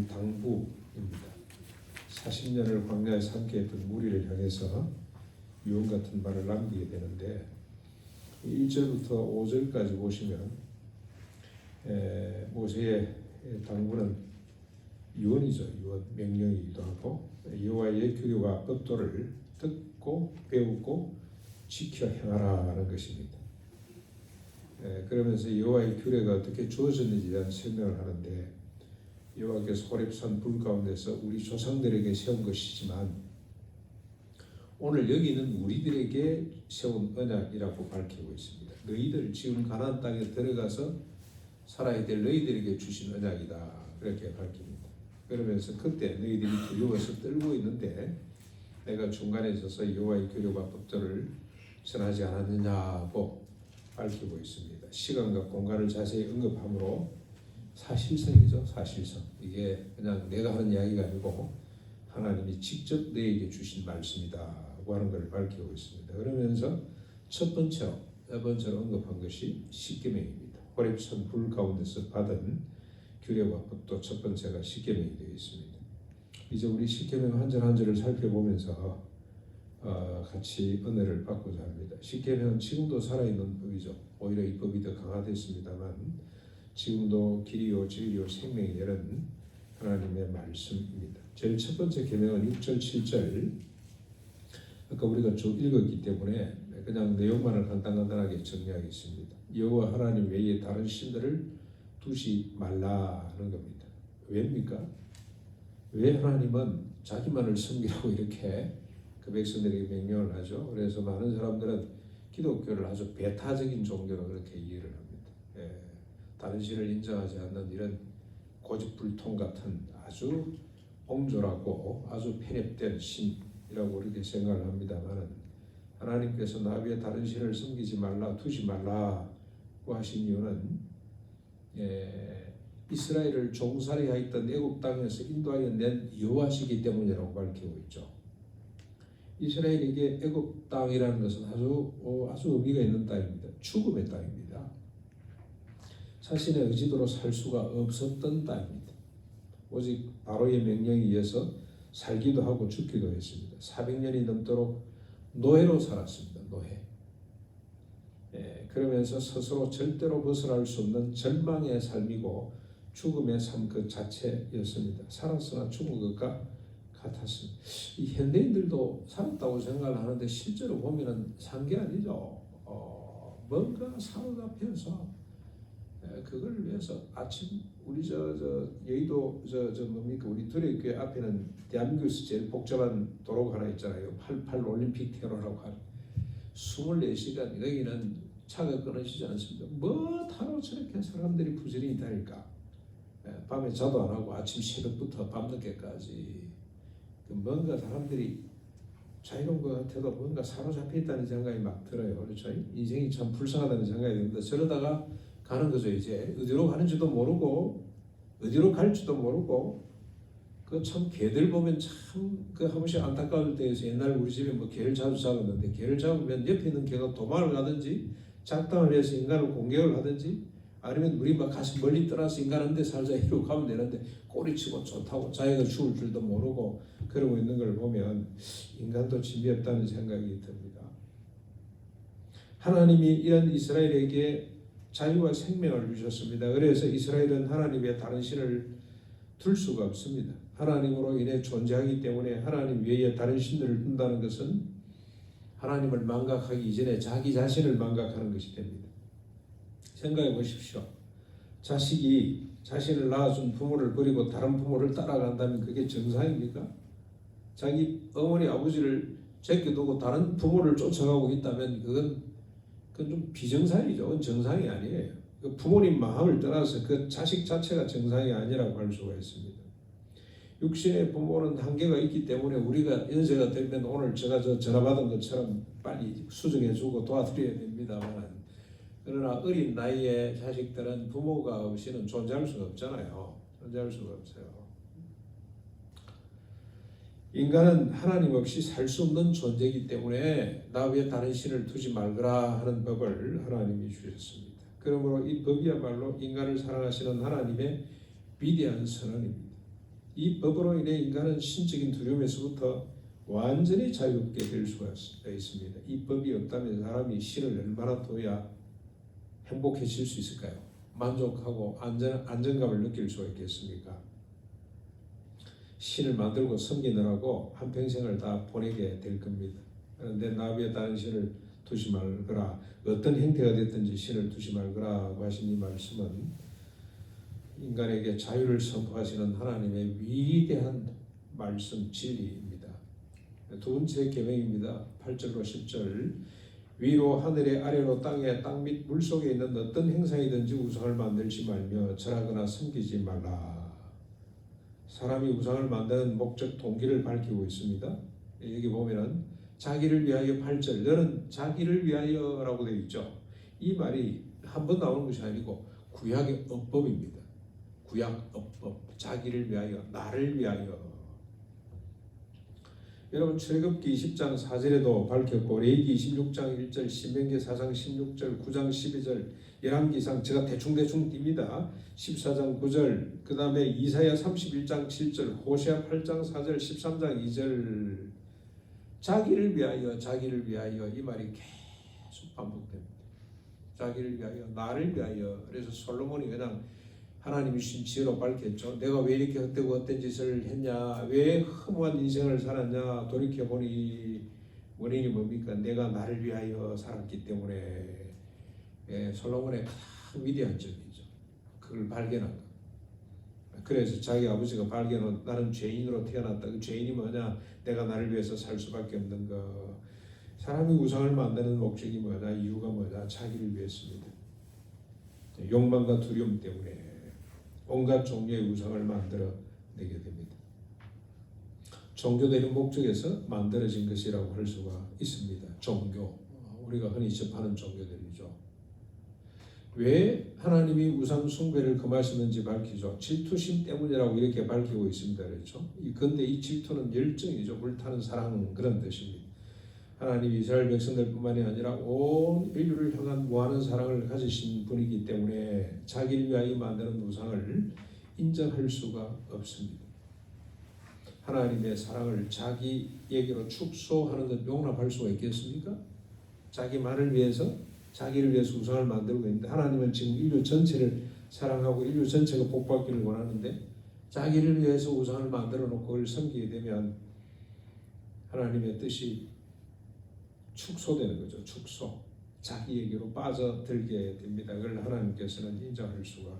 한 당부입니다. 40년을 광야에서 함께했던 무리를 향해서 유언 같은 말을 남기게 되는데 1절부터 5절까지 보시면 모세의 당부는 유언이죠. 유언, 명령이기도 하고 여호와의 규례와 법도를 듣고 배우고 지켜 행하라는 것입니다. 그러면서 여호와의 규례가 어떻게 주어졌는지에 대한 설명을 하는데 여호와께서 호렙산 불 가운데서 우리 조상들에게 세운 것이지만 오늘 여기는 우리들에게 세운 언약이라고 밝히고 있습니다. 너희들 지금 가나안 땅에 들어가서 살아야 될 너희들에게 주신 언약이다. 그렇게 밝힙니다. 그러면서 그때 너희들이 두려워서 떨고 있는데 내가 중간에 서서 여호와의 규례와 법도를 전하지 않았느냐고 밝히고 있습니다. 시간과 공간을 자세히 언급함으로 사실성이죠. 사실성. 이게 그냥 내가 하는 이야기가 아니고 하나님이 직접 너에게 주신 말씀이다고 하는 것을 밝히고 있습니다. 그러면서 첫 번째로 언급한 것이 십계명입니다. 호렙산 불 가운데서 받은 규례와 법도 첫 번째가 십계명이 되어 있습니다. 이제 우리 십계명 한 절 한 절을 살펴보면서 같이 은혜를 받고자 합니다. 십계명은 지금도 살아있는 법이죠. 오히려 이 법이 더 강화됐습니다만 지금도 길이요 진리요 생명이 되는 하나님의 말씀입니다. 제일 첫 번째 계명은 6절 7절 아까 우리가 쭉 읽었기 때문에 그냥 내용만을 간단하게 정리하겠습니다. 여호와 하나님 외에 다른 신들을 두지 말라는 겁니다. 왜입니까? 왜 하나님은 자기만을 섬기라고 이렇게 그 백성들에게 명령을 하죠. 그래서 많은 사람들은 기독교를 아주 배타적인 종교로 그렇게 이해를 합니다. 다른 신을 인정하지 않는 이런 고집불통 같은 아주 옹졸하고 아주 편협된 신이라고 그렇게 생각을 합니다만 하나님께서 나 위에 다른 신을 섬기지 말라 두지 말라고 하신 이유는 이스라엘을 종살이하였던 애굽 땅에서 인도하여 낸 여호와시기 때문이라고 밝히고 있죠. 이스라엘에게 애굽 땅이라는 것은 아주 의미가 있는 땅입니다. 죽음의 땅입니다. 자신의 의지대로 살 수가 없었던 땅입니다. 오직 바로의 명령에 의해서 살기도 하고 죽기도 했습니다. 400년이 넘도록 노예로 살았습니다. 노예. 그러면서 스스로 절대로 벗어날 수 없는 절망의 삶이고 죽음의 삶 그 자체였습니다. 살았으나 죽은 것과 같았습니다. 이 현대인들도 살았다고 생각을 하는데 실제로 보면은 산 게 아니죠. 뭔가 사로잡혀서 그걸 위해서 아침 우리 여의도 뭡니까 우리 두레교회 앞에는 대한민국에서 제일 복잡한 도로가 하나 있잖아요. 88 올림픽 테러라고 하는 24시간 여기는 차가 끊어지지 않습니다. 뭐 하루 저렇게 사람들이 부지런히 다닐까. 밤에 자도 안 하고 아침 새벽부터 밤늦게까지 뭔가 사람들이 자유로운 것 같아도 뭔가 사로잡혀 있다는 생각이 막 들어요. 그렇죠? 인생이 참 불쌍하다는 생각이 듭니다. 저러다가 가는 거죠. 이제 어디로 가는지도 모르고 어디로 갈지도 모르고 그 참 개들 보면 참 그 한 번씩 안타까울 때에서 옛날 우리 집에 뭐 개를 자주 잡았는데 개를 잡으면 옆에 있는 개가 도망을 가든지 작당을 해서 인간을 공격을 하든지 아니면 우리 막 가서 멀리 떠나서 인간한테 살자 이러고 가면 되는데 꼬리치고 좋다고 자기가 죽을 줄도 모르고 그러고 있는 걸 보면 인간도 진비 없다는 생각이 듭니다. 하나님이 이런 이스라엘에게 자유와 생명을 주셨습니다. 그래서 이스라엘은 하나님의 다른 신을 둘 수가 없습니다. 하나님으로 인해 존재하기 때문에 하나님 외에 다른 신들을 둔다는 것은 하나님을 망각하기 이전에 자기 자신을 망각하는 것이 됩니다. 생각해 보십시오. 자식이 자신을 낳아준 부모를 버리고 다른 부모를 따라간다면 그게 정상입니까? 자기 어머니 아버지를 제껴두고 다른 부모를 쫓아가고 있다면 그건 좀 비정상이죠. 그건 정상이 아니에요. 그 부모님 마음을 떠나서 그 자식 자체가 정상이 아니라고 할 수가 있습니다. 육신의 부모는 한계가 있기 때문에 우리가 연세가 되면 오늘 제가 전화 받은 것처럼 빨리 수정해주고 도와드려야 됩니다만 그러나 어린 나이에 자식들은 부모가 없이는 존재할 수가 없잖아요. 존재할 수가 없어요. 인간은 하나님 없이 살 수 없는 존재이기 때문에 나 위에 다른 신을 두지 말거라 하는 법을 하나님이 주셨습니다. 그러므로 이 법이야말로 인간을 사랑하시는 하나님의 위대한 선언입니다. 이 법으로 인해 인간은 신적인 두려움에서부터 완전히 자유롭게 될 수가 있습니다. 이 법이 없다면 사람이 신을 얼마나 둬야 행복해질 수 있을까요? 만족하고 안정감을 느낄 수가 있겠습니까? 신을 만들고 섬기느라고 한평생을 다 보내게 될 겁니다. 그런데 나비에 다른 신을 두지 말거라, 어떤 형태가 됐든지 신을 두지 말거라고 하신 이 말씀은 인간에게 자유를 선포하시는 하나님의 위대한 말씀 진리입니다. 두 번째 계명입니다. 8절로 10절. 위로 하늘에 아래로 땅에 땅 및 물속에 있는 어떤 행상이든지 우상을 만들지 말며 절하거나 섬기지 말라. 사람이 우상을 만드는 목적 동기를 밝히고 있습니다. 여기 보면은 자기를 위하여 8절, 너는 자기를 위하여라고 되어 있죠. 이 말이 한 번 나오는 것이 아니고 구약의 어법입니다. 구약 어법, 자기를 위하여, 나를 위하여. 여러분 출애굽기 20장 4절에도 밝혔고 레위기 26장 1절, 신명기 4장 16절, 9장 12절, 열왕기상 제가 대충 띱니다. 14장 9절, 그 다음에 이사야 31장 7절, 호세아 8장 4절, 13장 2절. 자기를 위하여, 자기를 위하여 이 말이 계속 반복됩니다. 자기를 위하여, 나를 위하여. 그래서 솔로몬이 그냥 하나님이 주신 지혜로 밝혔죠. 내가 왜 이렇게 헛되고 헛된 짓을 했냐, 왜 허무한 인생을 살았냐, 돌이켜보니 원인이 뭡니까? 내가 나를 위하여 살았기 때문에. 솔로몬의 가장 위대한 점이죠. 그걸 발견한 것. 그래서 자기 아버지가 발견한, 나는 죄인으로 태어났다. 그 죄인이 뭐냐? 내가 나를 위해서 살 수밖에 없는 것. 사람이 우상을 만드는 목적이 뭐냐? 이유가 뭐냐? 자기를 위해서입니다. 욕망과 두려움 때문에 온갖 종류의 우상을 만들어 내게 됩니다. 종교되는 목적에서 만들어진 것이라고 할 수가 있습니다. 종교, 우리가 흔히 접하는 종교들이죠. 왜 하나님이 우상 숭배를 금하시는지 밝히죠. 질투심 때문이라고 이렇게 밝히고 있습니다. 그렇죠? 그런데 이 질투는 열정이죠. 불타는 사랑, 그런 뜻입니다. 하나님이 이스라엘 백성들뿐만이 아니라 온 인류를 향한 무한한 사랑을 가지신 분이기 때문에 자기를 위하여 만드는 우상을 인정할 수가 없습니다. 하나님의 사랑을 자기에게로 축소하는 것 용납할 수가 있겠습니까? 자기만을 위해서, 자기를 위해서 우상을 만들고 있는데, 하나님은 지금 인류 전체를 사랑하고 인류 전체가 복받기를 원하는데 자기를 위해서 우상을 만들어 놓고 그걸 섬기게 되면 하나님의 뜻이 축소되는 거죠. 축소. 자기에게로 빠져들게 됩니다. 그걸 하나님께서는 인정할 수가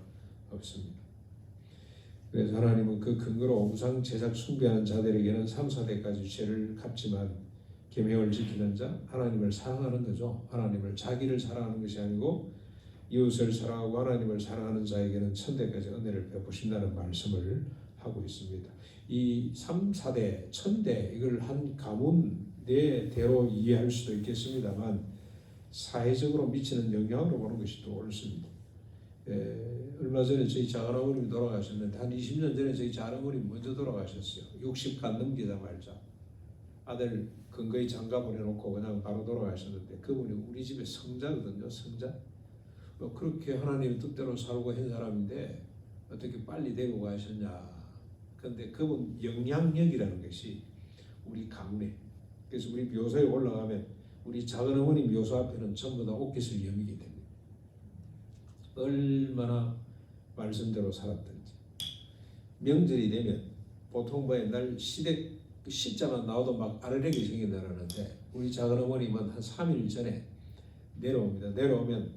없습니다. 그래서 하나님은 그 근거로 우상 제작 숭배하는 자들에게는 3, 4대까지 죄를 갚지만 계명을 지키는 자, 하나님을 사랑하는 거죠. 하나님을, 자기를 사랑하는 것이 아니고 이웃을 사랑하고 하나님을 사랑하는 자에게는 1000대까지 은혜를 베푸신다는 말씀을 하고 있습니다. 이 3, 4대, 1000대 이걸 한 가문 내 대로 이해할 수도 있겠습니다만 사회적으로 미치는 영향으로 보는 것이 또 옳습니다. 얼마 전에 저희 작은어머님이 돌아가셨는데 한 20년 전에 저희 작은어머님이 먼저 돌아가셨어요. 60간 넘기자마자 아들 근거에 장가 보내놓고 그냥 바로 돌아가셨는데 그분이 우리 집의 성자거든요. 성자. 그렇게 하나님의 뜻대로 살고 한 사람인데 어떻게 빨리 데리고 가셨냐. 그런데 그분 영향력이라는 것이 우리 가문에, 그래서 우리 묘소에 올라가면 우리 작은어머니 묘소 앞에는 전부 다 옷깃을 여미게 됩니다. 얼마나 말씀대로 살았던지. 명절이 되면 보통 뭐 옛날 시댁 시자만 나와도 막 아르렉이 생긴다는데 우리 작은어머님은 한 3일 전에 내려옵니다. 내려오면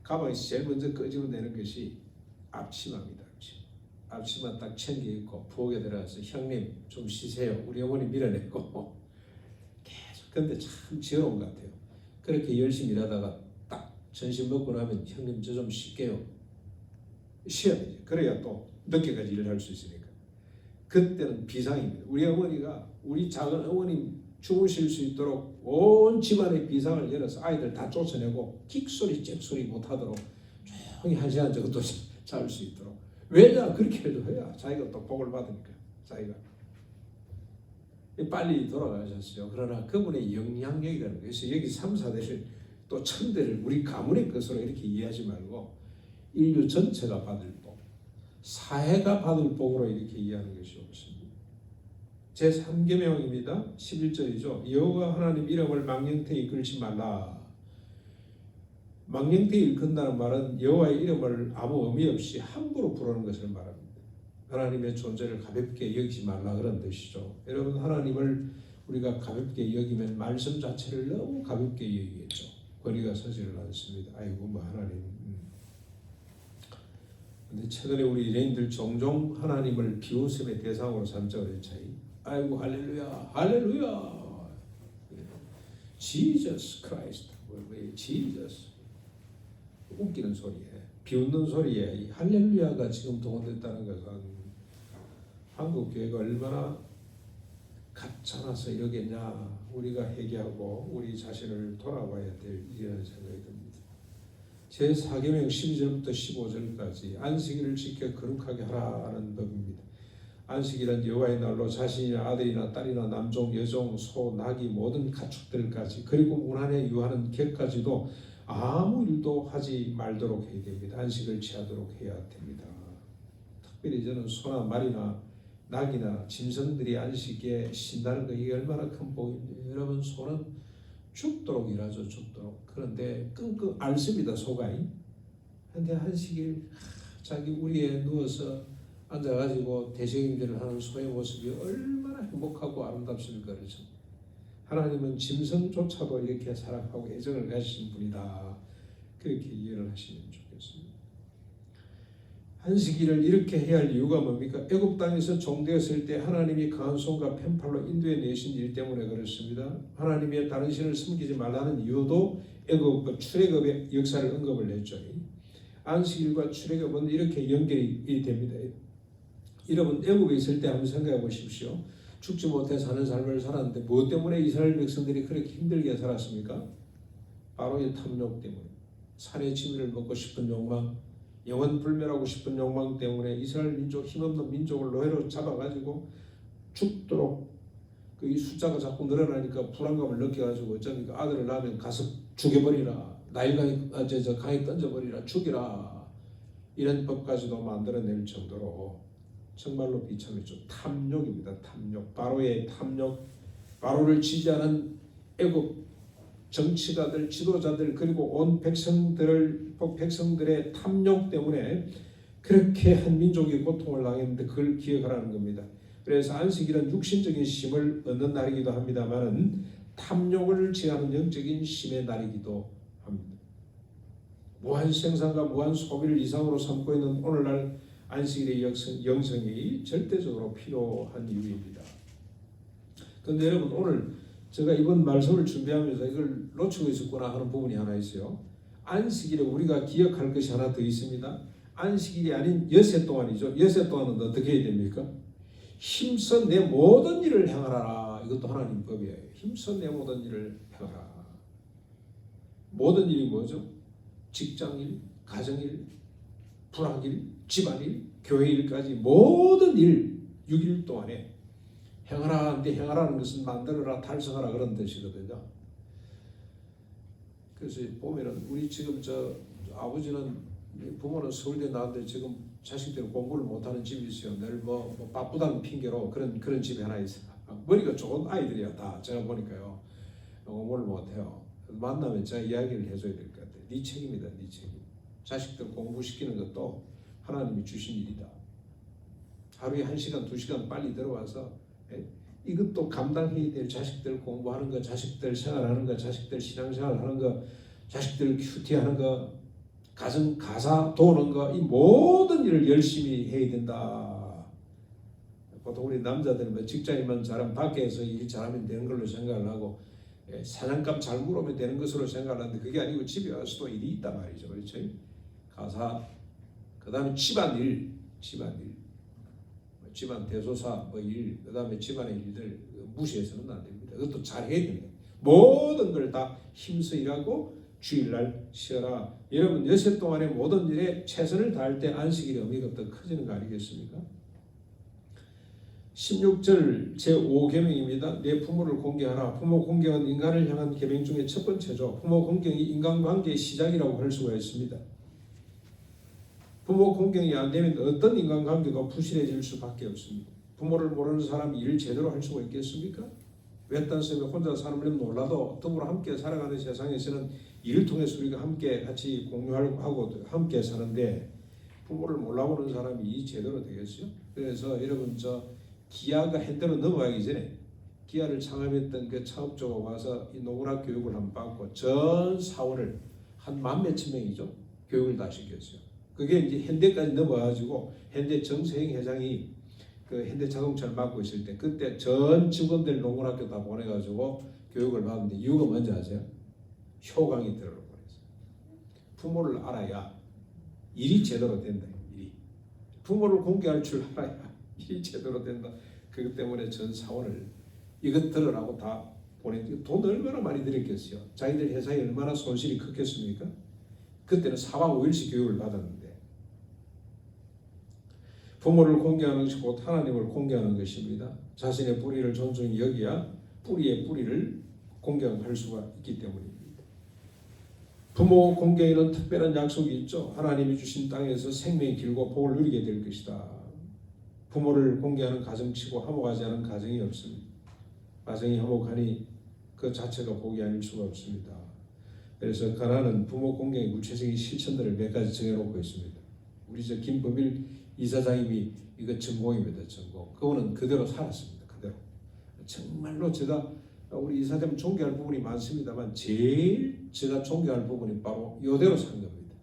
가방에서 제일 먼저 끄집어내는 것이 앞치마입니다. 앞치마 딱 챙겨 입고 부엌에 들어가서 형님 좀 쉬세요. 우리 어머니 밀어냈고 계속. 근데 참 지혜로운 것 같아요. 그렇게 열심히 일하다가 딱 점심 먹고 나면 형님 저 좀 쉴게요. 쉬어야지. 그래야 또 늦게까지 일을 할 수 있으니까. 그때는 비상입니다. 우리 어머니가 우리 작은 어머님 주무실 수 있도록 온 집안의 비상을 열어서 아이들 다 쫓아내고 끽소리 짹소리 못하도록 조용히 1시간 정도 잘 수 있도록. 왜냐? 그렇게 해야 자기가 또 복을 받으니까. 자기가 빨리 돌아가셨어요. 그러나 그분의 영향력이라는 것이 여기 3, 4대를 또 1000대를 우리 가문의 것으로 이렇게 이해하지 말고 인류 전체가 받을 복, 사해가 받을 복으로 이렇게 이해하는 것이 옳습니다. 제3계명입니다. 11절이죠. 여호와 하나님 이름을 망령되이 일컬지 말라. 망령되이 일컫는다는 말은 여호와의 이름을 아무 의미 없이 함부로 부르는 것을 말합니다. 하나님의 존재를 가볍게 여기지 말라 그런 뜻이죠. 여러분, 하나님을 우리가 가볍게 여기면 말씀 자체를 너무 가볍게 여기겠죠. 거리가 서지를 않습니다. 아이고 뭐 하나님. 근데 최근에 우리 유대인들 종종 하나님을 비웃음의 대상으로 삼죠. 아이고 할렐루야 할렐루야 Jesus Christ Jesus 웃기는 소리에 비웃는 소리에 이 할렐루야가 지금 동원됐다는 것은 한국 교회가 얼마나 가짜나서 이러겠냐. 우리가 회개하고 우리 자신을 돌아봐야 될 일이라는 생각이 듭니다. 제4계명 12절부터 15절까지 안식일을 지켜 거룩하게 하라는 법입니다. 안식일은 여호와의 날로 자신이나 아들이나 딸이나 남종, 여종, 소, 나귀 모든 가축들까지 그리고 문안에 유하는 개까지도 아무 일도 하지 말도록 해야 됩니다. 안식을 취하도록 해야 됩니다. 특별히 저는 소나 말이나 낙이나 짐승들이 안식에 쉰다는 거 이게 얼마나 큰 복입니까? 여러분, 소는 죽도록 일하죠. 죽도록. 그런데 끙끙 앓습니다. 소가. 근데 안식일 자기 우리에 누워서 앉아가지고 대적임들을 하는 소의 모습이 얼마나 행복하고 아름답습니까? 그렇죠? 하나님은 짐승조차도 이렇게 사랑하고 애정을 가지신 분이다. 그렇게 이해를 하시면 좋겠습니다. 안식일을 이렇게 해야 할 이유가 뭡니까? 애굽 땅에서 종되었을 때 하나님이 강한 손과 펜팔로 인도해 내신 일 때문에 그렇습니다. 하나님의 다른 신을 섬기지 말라는 이유도 애굽 출애굽의 역사를 언급을 했죠. 안식일과 출애굽은 이렇게 연결이 됩니다. 여러분, 애굽에 있을 때 한번 생각해 보십시오. 죽지 못해 사는 삶을 살았는데 무엇 때문에 이스라엘 백성들이 그렇게 힘들게 살았습니까? 바로의 탐욕 때문에, 산의 진미를 먹고 싶은 욕망, 영원 불멸하고 싶은 욕망 때문에 이스라엘 민족, 힘없는 민족을 노예로 잡아가지고 죽도록 이 숫자가 자꾸 늘어나니까 불안감을 느껴가지고 어쩌니까 아들을 낳으면 가서 죽여버리라, 나일강에 강에 던져버리라, 죽이라, 이런 법까지도 만들어낼 정도로 정말로 비참했죠. 탐욕입니다. 탐욕. 바로의 탐욕. 바로를 지지하는 애굽 정치가들, 지도자들, 그리고 온 백성들의 탐욕 때문에 그렇게 한 민족이 고통을 당했는데 그걸 기억하라는 겁니다. 그래서 안식일은 육신적인 쉼을 얻는 날이기도 합니다만 탐욕을 제하는 영적인 쉼의 날이기도 합니다. 무한 생산과 무한 소비를 이상으로 삼고 있는 오늘날 안식일의 영성이 절대적으로 필요한 이유입니다. 그런데 여러분, 오늘 제가 이번 말씀을 준비하면서 이걸 놓치고 있었구나 하는 부분이 하나 있어요. 안식일에 우리가 기억할 것이 하나 더 있습니다. 안식일이 아닌 여세 동안이죠. 여세 동안은 어떻게 해야 됩니까? 힘써 내 모든 일을 행하라. 이것도 하나님 법이에요. 힘써 내 모든 일을 행하라. 모든 일이 뭐죠? 직장일, 가정일, 불학일, 집안일, 교회일까지 모든 일 6일 동안에 행하라 하는데 행하라는 것은 만들어라, 달성하라 그런 뜻이거든요. 그래서 보면은 우리 지금 아버지는 부모는 서울대 나왔는데 지금 자식들은 공부를 못하는 집이 있어요. 늘 뭐 바쁘다는 핑계로 그런 집이 하나 있어요. 머리가 좋은 아이들이야 다. 제가 보니까요. 공부를 못해요. 만나면 제가 이야기를 해줘야 될 것 같아요. 네 책임이다, 네 책임. 자식들 공부시키는 것도 하나님이 주신 일이다. 하루에 1시간, 2시간 빨리 들어와서 이것도 감당해야 될 자식들 공부하는 거, 자식들 생활하는 거, 자식들 신앙생활하는 거, 자식들 큐티하는 거, 가정 가사 도우는 거, 이 모든 일을 열심히 해야 된다. 보통 우리 남자들은 직장인만 잘하면 밖에서 일 잘하면 되는 걸로 생각을 하고 사냥감 잘 물으면 되는 것으로 생각을 하는데 그게 아니고 집에 와서도 일이 있단 말이죠. 그렇죠? 가사, 그 다음에 집안일, 집안 대소사 일, 그 다음에 집안의 일들 무시해서는 안 됩니다. 그것도 잘 해야 됩니다. 모든 걸 다 힘써 일하고 주일날 쉬어라. 여러분, 여세 동안의 모든 일에 최선을 다할 때 안식일의 의미가 더 커지는 거 아니겠습니까? 16절 제5계명입니다. 내 부모를 공경하라. 부모 공경은 인간을 향한 계명 중에 첫 번째죠. 부모 공경이 인간관계의 시작이라고 할 수가 있습니다. 부모 공경이 안 되면 어떤 인간관계가 부실해질 수밖에 없습니다. 부모를 모르는 사람이 일을 제대로 할 수가 있겠습니까? 외딴 섬에 혼자 사는 몰라도 더불어 함께 살아가는 세상에서는 일을 통해서 우리가 함께 같이 공유하고 함께 사는데 부모를 몰라보는 사람이 제대로 되겠어요? 그래서 여러분 기아가 현대로 넘어가기 전에 기아를 창업했던 그 창업주가 와서 이 노구락 교육을 한번 받고 전 사원을 한 만 몇천 명이죠. 교육을 다 시켰어요. 그게 이제 현대까지 넘어가가지고 현대 정세영 회장이 그 현대자동차를 맡고 있을 때 그때 전 직원들 농군학교 다 보내가지고 교육을 받는데 이유가 뭔지 아세요? 효강이 들어오고 그랬어요. 부모를 알아야 일이 제대로 된다. 일이 부모를 공개할 줄 알아야 일이 제대로 된다. 그것 때문에 전 사원을 이것 들으라고 다 보냈는데 돈 얼마나 많이 들였겠어요. 자기들 회사에 얼마나 손실이 컸겠습니까? 그때는 4박 5일씩 교육을 받았는데 부모를 공개하는 것이 곧 하나님을 공개하는 것입니다. 자신의 뿌리를 존중히 여기야 뿌리의 뿌리를 공개할 수가 있기 때문입니다. 부모 공개에는 특별한 약속이 있죠. 하나님이 주신 땅에서 생명이 길고 복을 누리게 될 것이다. 부모를 공개하는 가정치고 화목하지 않은 가정이 없습니다. 가정이 화목하니 그 자체가 복이 아닐 수가 없습니다. 그래서 가나는 부모 공개의 구체적인 실천들을 몇 가지 정해놓고 있습니다. 우리 김범일 이사장님이 이거 전공입니다. 전공. 그거는 그대로 살았습니다. 그대로. 정말로 제가 우리 이사장님 존경할 부분이 많습니다만 제일 제가 존경할 부분이 바로 이대로 산 겁니다.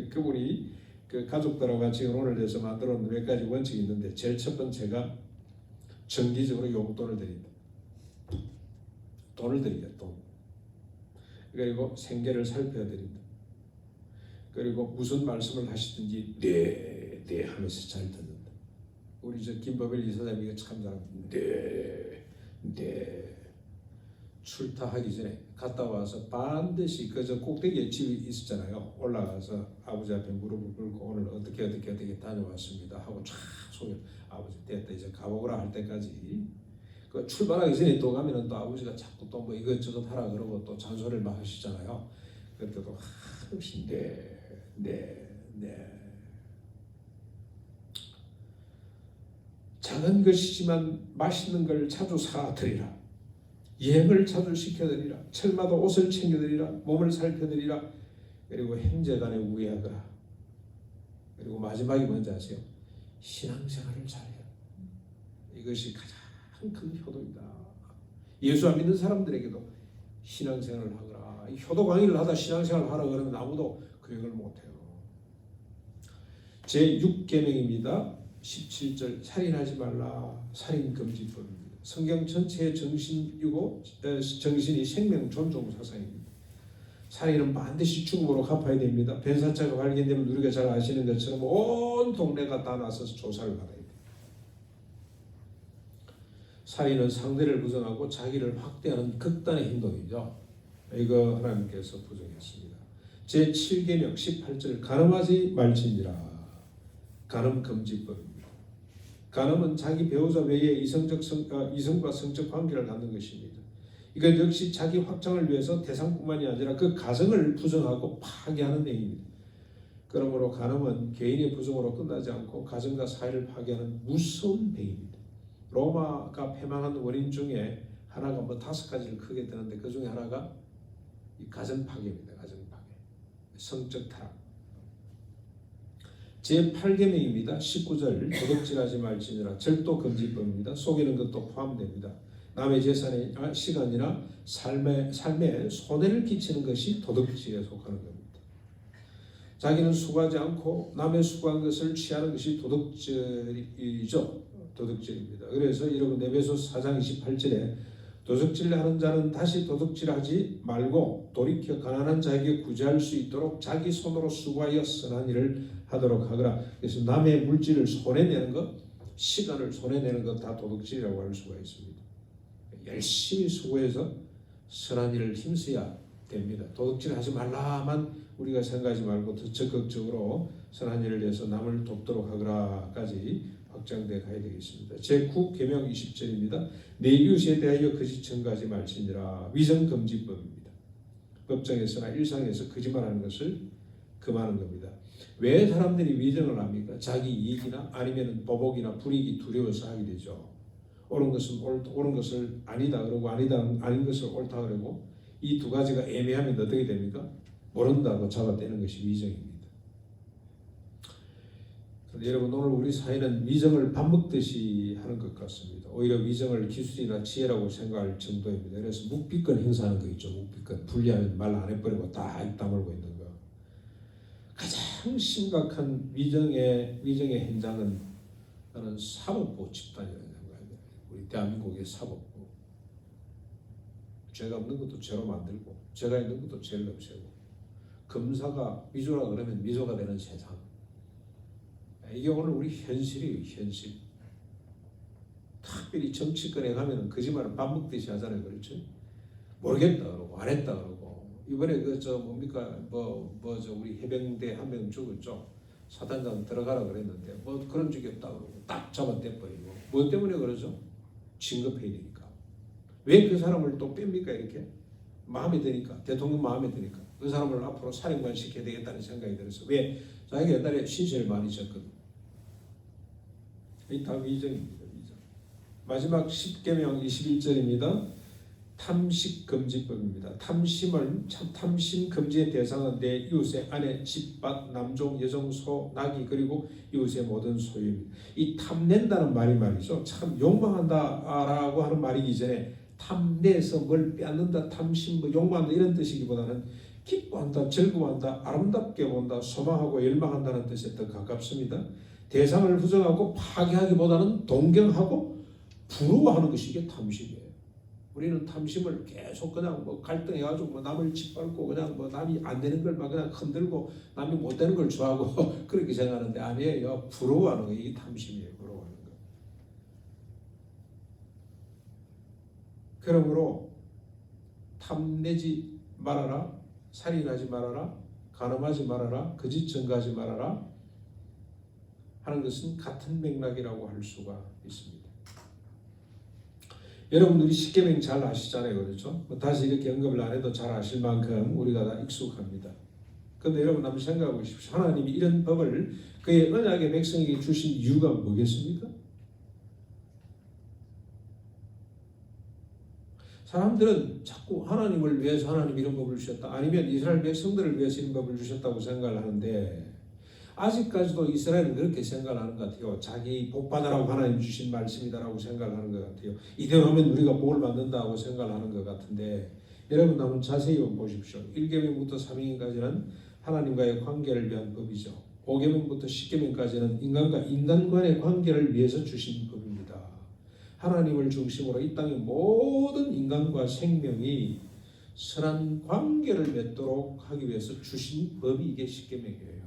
그분이 그 가족들하고 같이 오늘에서 만들어 놓은 몇 가지 원칙이 있는데 제일 첫 번째가 정기적으로 용돈을 드린다. 돈을 드린다. 돈. 그리고 생계를 살펴야 드린다. 그리고 무슨 말씀을 하시든지 네 하면서 잘 듣는다. 우리 김범일 이사장님이 참 잘합니다. 네. 출타하기 전에 갔다 와서 반드시 그저 꼭대기에 집이 있었잖아요. 올라가서 아버지 앞에 무릎을 꿇고 오늘 어떻게 다녀왔습니다 하고 쫙 소개 아버지 됐다 이제 가보거라 할 때까지 그 출발하기 전에 또 가면은 또 아버지가 자꾸 또 뭐 이것저것 하라 그러고 또 잔소리를 막 하시잖아요. 그때도 한없이 네. 작은 것이지만 맛있는 걸 자주 사드리라. 여행을 자주 시켜드리라. 철마다 옷을 챙겨드리라. 몸을 살펴드리라. 그리고 형제간에 우애하거라. 그리고 마지막이 뭔지 아세요? 신앙생활을 잘해라. 이것이 가장 큰 효도이다. 예수 안 믿는 사람들에게도 신앙생활을 하거라. 효도 강의를 하다 신앙생활을 하라 그러면 아무도 그 얘기를 못해요. 제6계명입니다. 17절 살인하지 말라. 살인금지법입니다. 성경 전체의 정신이 생명 존중 사상입니다. 살인은 반드시 죽음으로 갚아야 됩니다. 변사차가 발견되면 우리가 잘 아시는 것처럼 온 동네가 다 나서서 조사를 받아야 돼요. 살인은 상대를 부정하고 자기를 확대하는 극단의 행동이죠. 이거 하나님께서 부정했습니다. 제7계명 18절 간음하지 말지니라. 간음금지법입니다. 간음은 자기 배우자 외에 이성과 성적 관계를 갖는 것입니다. 이것 역시 자기 확장을 위해서 대상뿐만이 아니라 그 가정을 부정하고 파괴하는 행위입니다. 그러므로 간음은 개인의 부정으로 끝나지 않고 가정과 사회를 파괴하는 무서운 행위입니다. 로마가 패망한 원인 중에 하나가 5가지를 크게 드는데 그 중에 하나가 이 가정 파괴입니다. 가정 파괴, 성적 타락. 제8계명입니다. 19절 도둑질하지 말지니라. 절도금지법입니다. 속이는 것도 포함됩니다. 남의 재산에 시간이나 삶에 손해를 끼치는 것이 도둑질에 속하는 겁니다. 자기는 수고하지 않고 남의 수고한 것을 취하는 것이 도둑질이죠. 도둑질입니다. 그래서 여러분 에베소서 4장 28절에 도둑질하는 자는 다시 도둑질하지 말고 돌이켜 가난한 자에게 구제할 수 있도록 자기 손으로 수고하여 선한 일을 하도록 하거라. 그래서 남의 물질을 손해내는 것, 시간을 손해내는 것 다 도둑질이라고 할 수가 있습니다. 열심히 수고해서 선한 일을 힘써야 됩니다. 도둑질하지 말라만 우리가 생각하지 말고 더 적극적으로 선한 일을 위해서 남을 돕도록 하거라까지 확장돼 가야 되겠습니다. 제9계명 20절입니다. 내 이웃에 대하여 거짓 증거하지 말지니라. 위선금지법입니다. 법정에서나 일상에서 거짓말하는 것을 금하는 겁니다. 왜 사람들이 위정을 합니까? 자기 이익이나 아니면 보복이나 불이익이 두려워서 하게 되죠. 옳은 것은 옳은 것을 아니다 그러고 아닌 것을 옳다 그러고 이 두 가지가 애매하면 어떻게 됩니까? 모른다고 잡아떼는 것이 위정입니다. 여러분 오늘 우리 사회는 위정을 밥 먹듯이 하는 것 같습니다. 오히려 위정을 기술이나 지혜라고 생각할 정도입니다. 그래서 묵비권 행사하는 거 있죠. 묵비권 분리하면 말 안 해버리고 다 입 다물고 있는 거. 가장 심각한 위정의 현장은 나는 사법부 집단이라는 생각입니다. 우리 대한민국의 사법부. 죄가 없는 것도 죄로 만들고 죄가 있는 것도 죄를 없애고 검사가 미조라 그러면 미조가 되는 세상. 이게 오늘 우리 현실이에요. 현실. 특별히 정치권에 가면 거짓말을 밥 먹듯이 하잖아요. 그렇죠? 모르겠다 그러고 안 했다 그러고 이번에 우리 해병대 한 명 죽었죠. 사단장 들어가라 그랬는데 뭐 그런 적이 없다 그러고 딱 잡아떼버리고 뭐 때문에 그러죠? 진급해야 되니까. 왜 그 사람을 또 뺍니까? 이렇게 마음에 드니까 대통령 마음에 드니까 그 사람을 앞으로 살인관 시켜야 되겠다는 생각이 들어서 왜 자기가 옛날에 신세를 많이 졌거든. 이 다 위정입니다. 위정. 마지막 10계명 21절입니다. 탐식금지법입니다. 탐심 금지의 대상은 내 이웃의 아내, 집밭, 남종, 여종, 소, 나귀 그리고 이웃의 모든 소유입니다. 이 탐낸다는 말이 말이죠. 참 욕망한다라고 하는 말이기 전에 탐내서 뭘 빼앗는다, 탐심, 욕망한다 이런 뜻이기보다는 기뻐한다, 즐거워한다, 아름답게 본다, 소망하고 열망한다는 뜻에 더 가깝습니다. 대상을 부정하고 파괴하기보다는 동경하고 부러워하는 것이 이게 탐심이에요. 우리는 탐심을 계속 그냥 갈등해가지고 남을 짓밟고 그냥 남이 안 되는 걸 막 그냥 흔들고 남이 못 되는 걸 좋아하고 그렇게 생각하는데 아니에요. 부러워하는 거 이게 탐심이에요. 부러워하는 거. 그러므로 탐내지 말아라, 살인하지 말아라, 간음하지 말아라, 거짓 증거하지 말아라 하는 것은 같은 맥락이라고 할 수가 있습니다. 여러분 우리 십계명 잘 아시잖아요. 그렇죠? 다시 이렇게 언급을 안 해도 잘 아실 만큼 우리가 다 익숙합니다. 그런데 여러분 한번 생각해 보십시오. 하나님이 이런 법을 그의 언약의 백성에게 주신 이유가 뭐겠습니까? 사람들은 자꾸 하나님을 위해서 하나님 이런 법을 주셨다. 아니면 이스라엘 백성들을 위해서 이런 법을 주셨다고 생각을 하는데 아직까지도 이스라엘은 그렇게 생각하는 것 같아요. 자기 복 받으라고 하나님 주신 말씀이다라고 생각하는 것 같아요. 이대로 하면 우리가 복을 받는다고 생각하는 것 같은데 여러분 한번 자세히 보십시오. 1계명부터 3계명까지는 하나님과의 관계를 위한 법이죠. 5계명부터 10계명까지는 인간과 인간 간의 관계를 위해서 주신 법입니다. 하나님을 중심으로 이 땅의 모든 인간과 생명이 선한 관계를 맺도록 하기 위해서 주신 법이 이게 10계명이에요.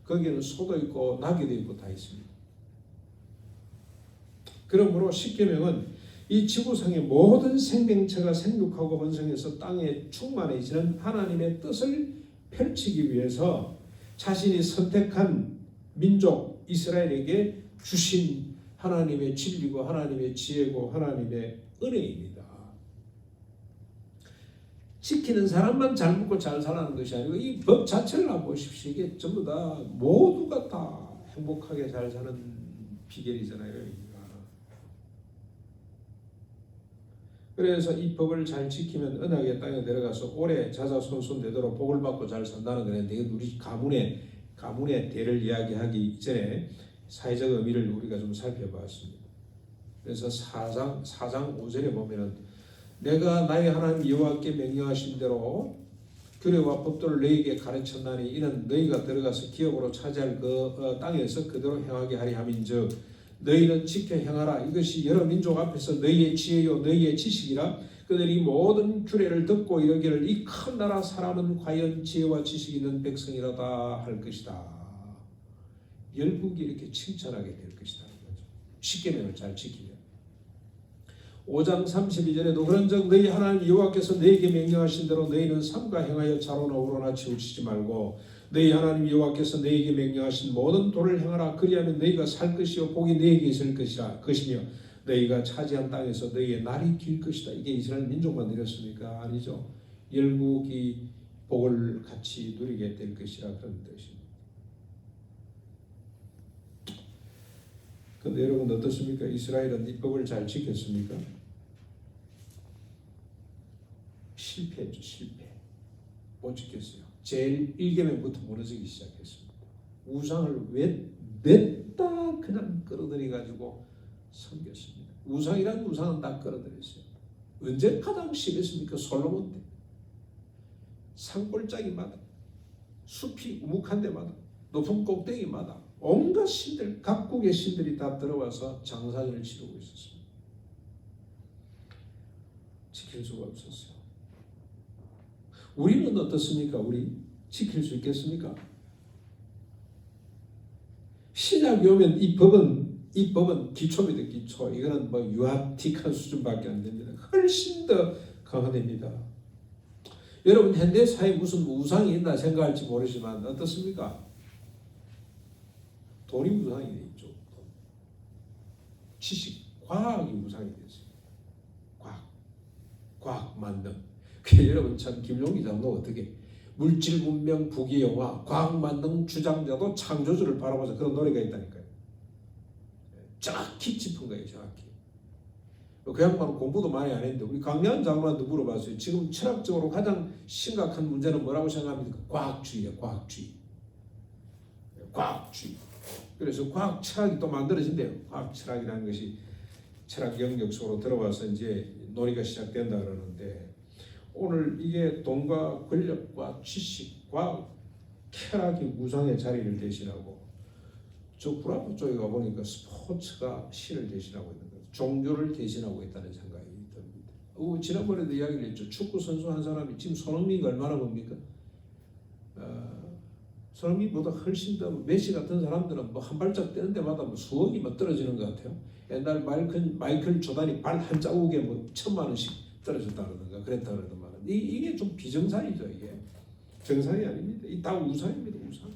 거기에는 소도 있고 나귀도 있고 다 있습니다. 그러므로 10계명은 이 지구상의 모든 생명체가 생육하고 번성해서 땅에 충만해지는 하나님의 뜻을 펼치기 위해서 자신이 선택한 민족 이스라엘에게 주신 하나님의 진리고 하나님의 지혜고 하나님의 은혜입니다. 지키는 사람만 잘 먹고 잘 살아가는 것이 아니고 이 법 자체를 한번 보십시오. 이게 전부 다 모두가 다 행복하게 잘 사는 비결이잖아요. 그래서 이 법을 잘 지키면 언약의 땅에 들어가서 오래 자자손손 되도록 복을 받고 잘 산다는 건데 우리 가문의 대를 이야기하기 전에 사회적 의미를 우리가 좀 살펴봤습니다. 그래서 4장 5절에 보면은 내가 나의 하나님 여호와께 명령하신 대로 규례와 법도를 너희에게 가르쳤나니 이는 너희가 들어가서 기업으로 차지할 그 땅에서 그대로 행하게 하리 함인즉 너희는 지켜 행하라. 이것이 여러 민족 앞에서 너희의 지혜요 너희의 지식이라. 그들이 모든 규례를 듣고 이르기를 이 큰 나라 사람은 과연 지혜와 지식이 있는 백성이라다 할 것이다. 열국이 이렇게 칭찬하게 될 것이다. 십계명을 잘 지키면. 5장 32절에도 그런즉 너희 하나님 여호와께서 너희에게 명령하신 대로 너희는 삼가 행하여 좌로나 우로나 치우치지 말고 너희 하나님 여호와께서 너희에게 명령하신 모든 도를 행하라. 그리하면 너희가 살 것이요 복이 너희에게 있을 것이며 너희가 차지한 땅에서 너희의 날이 길 것이다. 이게 이스라엘 민족만 누렸습니까? 아니죠. 열국이 복을 같이 누리게 될 것이라 그런 뜻입니다. 근데 여러분 어떻습니까? 이스라엘은 이 법을 잘 지켰습니까? 실패했죠. 실패. 못 지켰어요. 제일 1계명부터 무너지기 시작했습니다. 우상을 냈다 그냥 끌어들여가지고 섬겼습니다. 우상이란 우상은 다 끌어들였어요. 언제 가장 심했습니까? 솔로몬 때. 산골짜기마다, 숲이 우묵한 데마다, 높은 꼭대기마다 온갖 신들, 각국의 신들이 다 들어와서 장사를 치르고 있었습니다. 지킬 수가 없었어요. 우리는 어떻습니까? 우리 지킬 수 있겠습니까? 신약이 오면 이 법은 기초입니다. 기초. 이거는 뭐 유아틱한 수준밖에 안 됩니다. 훨씬 더 강화됩니다. 여러분 현대 사회에 무슨 우상이 있나 생각할지 모르지만 어떻습니까? 돈이 우상이 돼 있죠. 지식, 과학이 우상이 됐어요. 과학 만능. 여러분 참 김용기 장로 어떻게 물질 문명 부귀영화 과학 만능 주장자도 창조주를 바라보자 그런 노래가 있다니까요. 정확히 짚은 거예요. 정확히. 그 양반은 공부도 많이 안 했는데 우리 강대한 장로한테 물어봤어요. 지금 철학적으로 가장 심각한 문제는 뭐라고 생각합니까? 과학주의예요. 과학주의. 과학주의. 그래서 과학 철학이 또 만들어진대요. 과학 철학이라는 것이 철학 영역 속으로 들어와서 이제 논의가 시작된다 그러는데 오늘 이게 돈과 권력과 지식과 쾌락이 우상의 자리를 대신하고 저 구라프 쪽에 가보니까 스포츠가 신을 대신하고 있는 거예요. 종교를 대신하고 있다는 생각이 듭니다. 지난번에도 이야기를 했죠. 축구 선수 한 사람이 지금 손흥민이 얼마나 봅니까? 손흥민보다 훨씬 더 메시 같은 사람들은 뭐 한 발짝 떼는 데마다 뭐 수억이 뭐 떨어지는 것 같아요. 옛날 마이클 조단이 발 한 자국에 뭐 1,000만 원씩 떨어졌다 그러던가 그랬다 그러더만 이게 좀 비정상이죠. 이게 정상이 아닙니다. 이 다 우상입니다. 우상.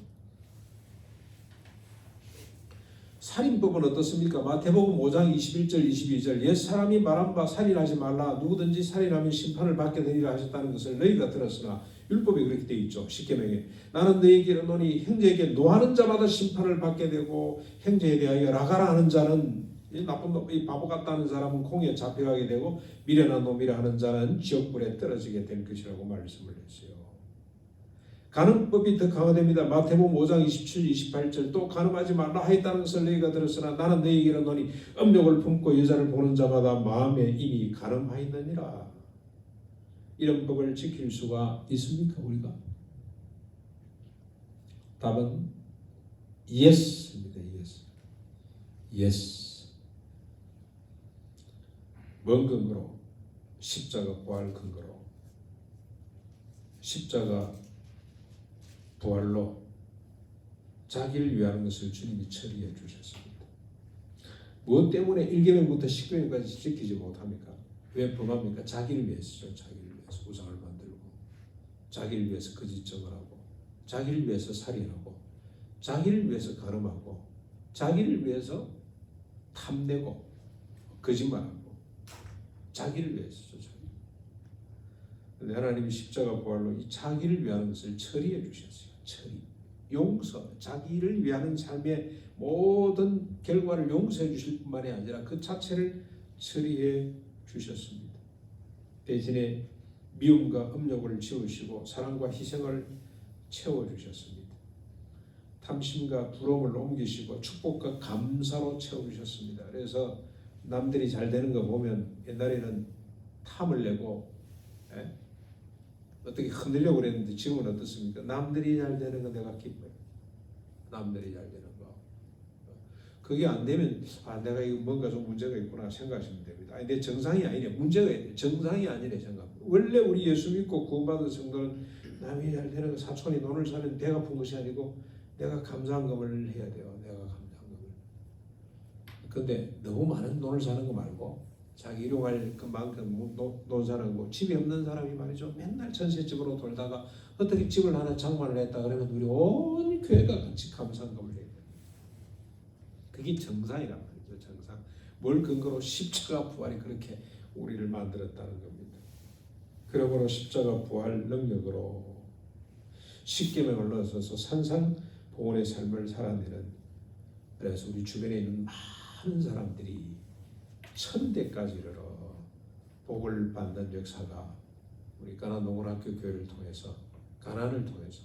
살인법은 어떻습니까? 마태복음 5장 21절 22절 옛 사람이 말한 바 살인하지 말라 누구든지 살인하면 심판을 받게 되리라 하셨다는 것을 너희가 들었으나 율법에 그렇게 되어 있죠. 십계명에 나는 너희에게 이르노니 형제에게 노하는 자마다 심판을 받게 되고 형제에 대하여 라가라 하는 자는 이 나쁜 놈, 이 바보 같다는 사람은 공에 잡혀가게 되고 미련한 놈이라 하는 자는 지옥불에 떨어지게 될 것이라고 말씀을 했어요. 간음법이 더 강화됩니다. 마태복음 5장 27, 28절 또 간음하지 말라 하였다는 것을 너희가 들었으나 나는 너희에게 이르노니 음욕을 품고 여자를 보는 자마다 마음에 이미 간음하였느니라. 이런 법을 지킬 수가 있습니까 우리가? 답은 yes입니다. yes. 뭔 근거로? 십자가 부활 근거로. 십자가 부활로 자기를 위하는 것을 주님이 처리해 주셨습니다. 무엇 때문에 1계명부터 10계명까지 지키지 못합니까? 왜 범합니까? 자기를 위해서죠. 자기를 위해서 우상을 만들고 자기를 위해서 거짓증을 하고 자기를 위해서 살인하고 자기를 위해서 가늠하고 자기를 위해서 탐내고 거짓말하고 자기를 위해서죠. 그런데 하나님이 십자가 부활로 이 자기를 위하는 것을 처리해 주셨어요. 처리, 용서, 자기를 위하는 삶의 모든 결과를 용서해 주실 뿐만이 아니라 그 자체를 처리해 주셨습니다. 대신에 미움과 음욕을 지우시고 사랑과 희생을 채워주셨습니다. 탐심과 부러움을 옮기시고 축복과 감사로 채워주셨습니다. 그래서 남들이 잘 되는 거 보면 옛날에는 탐을 내고 어떻게 흔들려고 그랬는데 지금은 어떻습니까? 남들이 잘 되는 거 내가 기뻐요. 남들이 잘 되는 거. 그게 안 되면 내가 이거 뭔가 좀 문제가 있구나 생각하시면 됩니다. 내 정상이 아니래. 문제가 있네. 정상이 아니래 생각. 원래 우리 예수 믿고 구원받은 성도는 남이 잘 되는 거 사촌이 돈을 사면 배가 아픈 것이 아니고 내가 감사한금을 해야 돼요. 내가 감사한금을. 근데 너무 많은 돈을 사는 거 말고 자기 일용할 그만큼 돈 사는 거 집이 없는 사람이 말이죠. 맨날 전셋집으로 돌다가 어떻게 집을 하나 장만을 했다 그러면 우리 온 교회가 같이 감사한금을 해야 돼요. 그게 정상이란 말이죠. 정상. 뭘 근거로 십자가 부활이 그렇게 우리를 만들었다는 겁니다. 그러므로 십자가 부활 능력으로 십계명을 넣어서 산상봉원의 삶을 살아내는 그래서 우리 주변에 있는 많은 사람들이 천대까지 이르러 복을 받는 역사가 우리 가나농원학교 교회를 통해서 가난을 통해서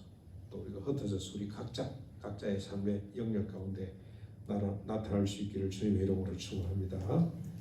또 우리가 흩어져서 우리 각자의 삶의 영역 가운데 나타날 수 있기를 주님의 이름으로 축원합니다.